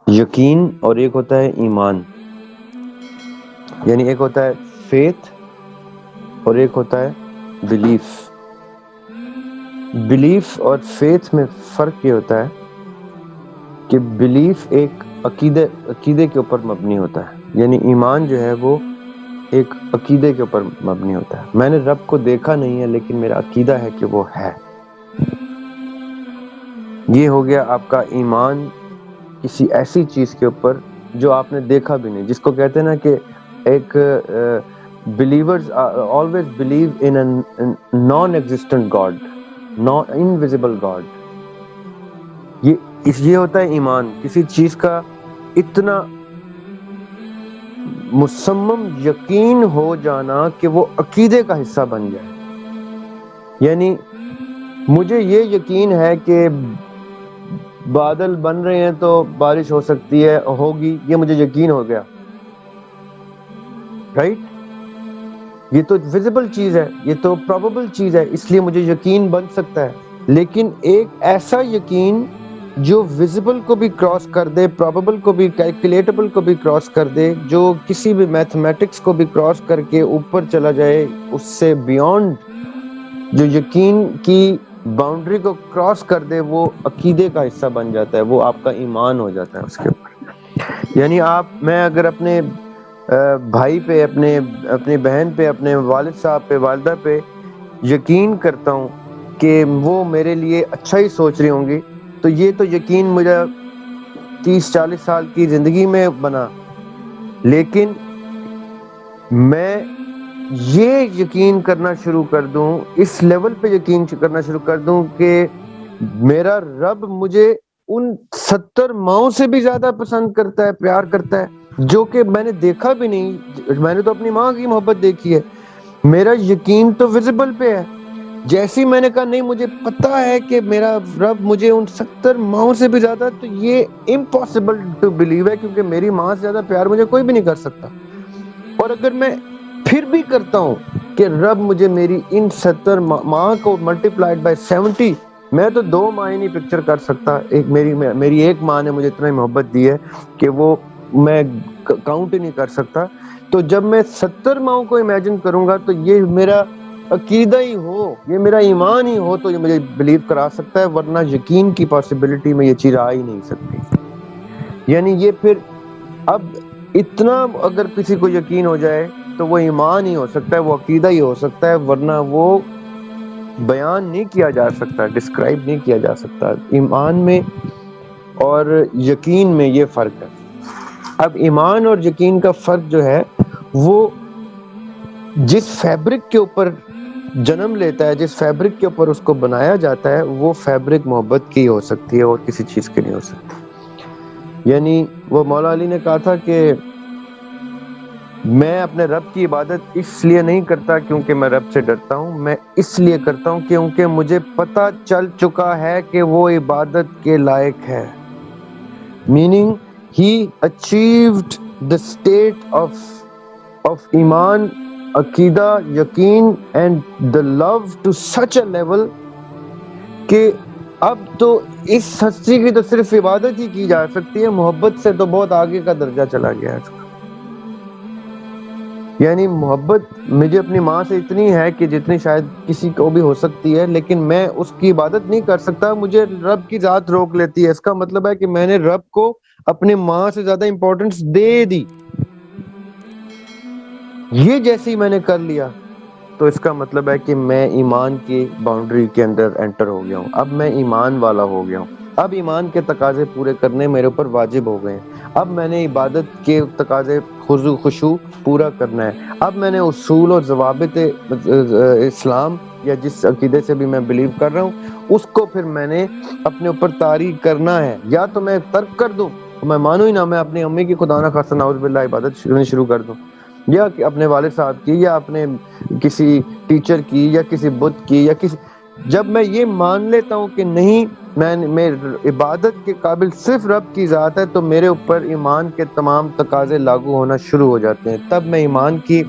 یقین اور ایک ہوتا ہے ایمان. یعنی ایک ہوتا ہے فیتھ اور ایک ہوتا ہے بلیف. بلیف اور فیتھ میں فرق یہ ہوتا ہے کہ بلیف ایک عقیدے کے اوپر مبنی ہوتا ہے. یعنی ایمان جو ہے وہ ایک عقیدے کے اوپر مبنی ہوتا ہے. میں نے رب کو دیکھا نہیں ہے لیکن میرا عقیدہ ہے کہ وہ ہے. یہ ہو گیا آپ کا ایمان کسی ایسی چیز کے اوپر جو آپ نے دیکھا بھی نہیں, جس کو کہتے ہیں نا کہ ایک believers always believe in a non-existent God, invisible God. یہ ہوتا ہے ایمان, کسی چیز کا اتنا مصمم یقین ہو جانا کہ وہ عقیدے کا حصہ بن جائے. یعنی مجھے یہ یقین ہے کہ بادل بن رہے ہیں تو بارش ہو سکتی ہے, ہوگی, یہ مجھے یقین ہو گیا, رائٹ. یہ تو ویزیبل چیز ہے, یہ تو پروبیبل چیز ہے, اس لیے مجھے یقین بن سکتا ہے. لیکن ایک ایسا یقین جو ویزیبل کو بھی کراس کر دے, پروبیبل کو بھی, کیلکولیٹیبل کو بھی کراس کر دے, جو کسی بھی میتھمیٹکس کو بھی کراس کر کے اوپر چلا جائے, اس سے بیونڈ جو یقین کی باؤنڈری کو کراس کر دے, وہ عقیدے کا حصہ بن جاتا ہے, وہ آپ کا ایمان ہو جاتا ہے اس کے اوپر. یعنی میں اگر اپنے بھائی پہ, اپنی بہن پہ, اپنے والد صاحب پہ, والدہ پہ یقین کرتا ہوں کہ وہ میرے لیے اچھا ہی سوچ رہی ہوں گی, تو یہ تو یقین مجھے 30-40 سال کی زندگی میں بنا. لیکن میں یہ یقین کرنا شروع کر دوں, اس لیول پہ یقین کرنا شروع کر دوں کہ میرا رب مجھے ان 70 ماؤں سے بھی زیادہ پسند کرتا ہے, پیار کرتا ہے, جو کہ میں نے دیکھا بھی نہیں. میں نے تو اپنی ماں کی محبت دیکھی ہے, میرا یقین تو ویزیبل پہ ہے. جیسی میں نے کہا نہیں, مجھے پتا ہے کہ میرا رب مجھے ان 70 ماؤں سے بھی زیادہ, تو یہ امپاسبل ٹو بلیو ہے, کیونکہ میری ماں سے زیادہ پیار مجھے کوئی بھی نہیں کر سکتا. اور اگر میں پھر بھی کرتا ہوں کہ رب مجھے میری ان 70 ماں کو ملٹیپلائڈ بائی 70, میں تو 2 ماں ہی نہیں پکچر کر سکتا. ایک میری ایک ماں نے مجھے اتنا ہی محبت دی ہے کہ وہ میں کاؤنٹ ہی نہیں کر سکتا. تو جب میں 70 ماؤں کو امیجن کروں گا تو یہ میرا عقیدہ ہی ہو, یہ میرا ایمان ہی ہو, تو یہ مجھے بلیو کرا سکتا ہے, ورنہ یقین کی پاسبلٹی میں یہ چیز آ ہی نہیں سکتی. یعنی یہ پھر اب اتنا اگر کسی کو یقین ہو جائے تو وہ ایمان ہی ہو سکتا ہے, وہ عقیدہ ہی ہو سکتا ہے, ورنہ وہ بیان نہیں کیا جا سکتا, ڈسکرائب نہیں کیا جا سکتا. ایمان میں اور یقین میں یہ فرق ہے. اب ایمان اور یقین کا فرق جو ہے وہ جس فیبرک کے اوپر جنم لیتا ہے, جس فیبرک کے اوپر اس کو بنایا جاتا ہے, وہ فیبرک محبت کی ہو سکتی ہے اور کسی چیز کی نہیں ہو سکتی. یعنی وہ مولا علی نے کہا تھا کہ میں اپنے رب کی عبادت اس لیے نہیں کرتا کیونکہ میں رب سے ڈرتا ہوں, میں اس لیے کرتا ہوں کیونکہ مجھے پتہ چل چکا ہے کہ وہ عبادت کے لائق ہے. Meaning he achieved the state of iman, aqida, yaqeen and the love to such a level کہ اب تو اس ہستی کی تو صرف عبادت ہی کی جا سکتی ہے, محبت سے تو بہت آگے کا درجہ چلا گیا ہے اس کا. یعنی محبت مجھے اپنی ماں سے اتنی ہے کہ جتنی شاید کسی کو بھی ہو سکتی ہے, لیکن میں اس کی عبادت نہیں کر سکتا, مجھے رب کی ذات روک لیتی ہے. اس کا مطلب ہے کہ میں نے رب کو اپنی ماں سے زیادہ امپورٹنس دے دی. یہ جیسے ہی میں نے کر لیا تو اس کا مطلب ہے کہ میں ایمان کی باؤنڈری کے اندر انٹر ہو گیا ہوں, اب میں ایمان والا ہو گیا ہوں. اب ایمان کے تقاضے پورے کرنے میرے اوپر واجب ہو گئے ہیں. اب میں نے عبادت کے تقاضے خشوع پورا کرنا ہے. اب میں نے اصول اور ضوابط اسلام یا جس عقیدے سے بھی میں بلیو کر رہا ہوں اس کو پھر میں نے اپنے اوپر طاری کرنا ہے. یا تو میں ترک کر دوں, میں مانوں ہی نہ, میں اپنی امی کی خدا نہ خواستہ نعوذ باللہ عبادت شروع کر دوں, یا اپنے والد صاحب کی, یا اپنے کسی ٹیچر کی, یا کسی بت کی, یا کسی. جب میں یہ مان لیتا ہوں کہ نہیں, میں عبادت کے قابل صرف رب کی ذات ہے, تو میرے اوپر ایمان کے تمام تقاضے لاگو ہونا شروع ہو جاتے ہیں. تب میں ایمان کی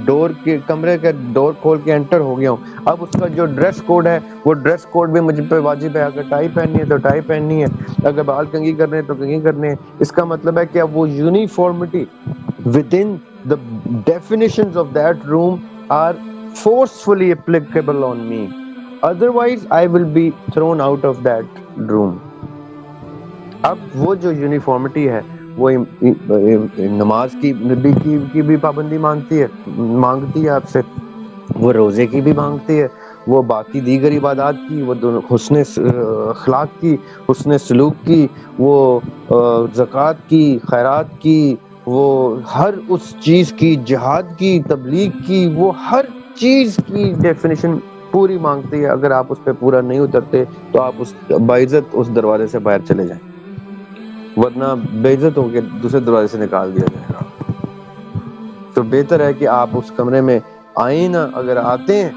ڈور کے کمرے کا ڈور کھول کے انٹر ہو گیا ہوں، اب اس کا جو ڈریس کوڈ ہے وہ ڈریس کوڈ بھی مجھ پہ واجب ہے، اگر ٹائی پہننی ہے تو ٹائی پہننی ہے، اگر بال کنگھی کرنے ہیں تو کنگھی کرنے ہیں۔ اس کا مطلب ہے کہ اب وہ uniformity within the definitions of that room are forcefully applicable on me, otherwise I will be thrown out of that room۔ اب وہ جو یونیفارمٹی ہے وہ نماز کی بھی پابندی مانگتی ہے آپ سے، وہ روزے کی بھی مانگتی ہے، وہ باقی دیگر عبادات کی، وہ حسن اخلاق کی، حسن سلوک کی، وہ زکوٰۃ کی، خیرات کی، وہ ہر اس چیز کی، جہاد کی، تبلیغ کی، وہ ہر چیز کی ڈیفینیشن پوری مانگتی ہے۔ اگر آپ اس پہ پورا نہیں اترتے تو آپ اس باعزت اس دروازے سے باہر چلے جائیں، ورنہ بے عزت ہو کے دوسرے دروازے سے نکال دیا جائے گا۔ تو بہتر ہے کہ آپ اس کمرے میں آئیں نا، اگر آتے ہیں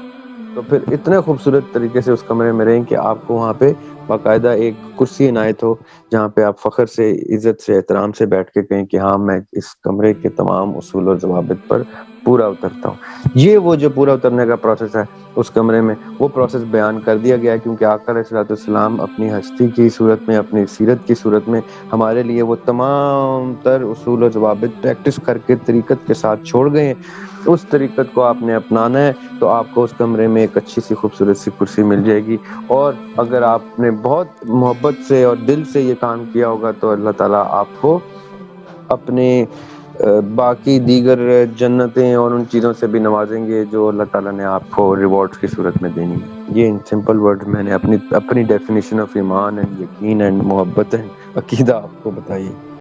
تو پھر اتنے خوبصورت طریقے سے اس کمرے میں رہیں کہ آپ کو وہاں پہ باقاعدہ ایک کرسی عنایت ہو، جہاں پہ آپ فخر سے، عزت سے، احترام سے بیٹھ کے کہیں کہ ہاں میں اس کمرے کے تمام اصول و ضوابط پر پورا اترتا ہوں۔ یہ وہ جو پورا اترنے کا پروسیس ہے اس کمرے میں، وہ پروسیس بیان کر دیا گیا ہے، کیونکہ آقا علیہ السلام اپنی ہستی کی صورت میں، اپنی سیرت کی صورت میں ہمارے لیے وہ تمام تر اصول و ضوابط پریکٹس کر کے طریقت کے ساتھ چھوڑ گئے ہیں۔ اس طریقت کو آپ نے اپنانا ہے تو آپ کو اس کمرے میں ایک اچھی سی خوبصورت سی کرسی مل جائے گی، اور اگر آپ نے بہت محبت سے اور دل سے یہ کام کیا ہوگا تو اللہ تعالیٰ آپ کو اپنے باقی دیگر جنتیں اور ان چیزوں سے بھی نوازیں گے جو اللہ تعالیٰ نے آپ کو ریوارڈز کی صورت میں دینی ہے۔ یہ ان سمپل ورڈ میں نے اپنی ڈیفینیشن آف ایمان اینڈ یقین اینڈ محبت اینڈ عقیدہ آپ کو بتائی۔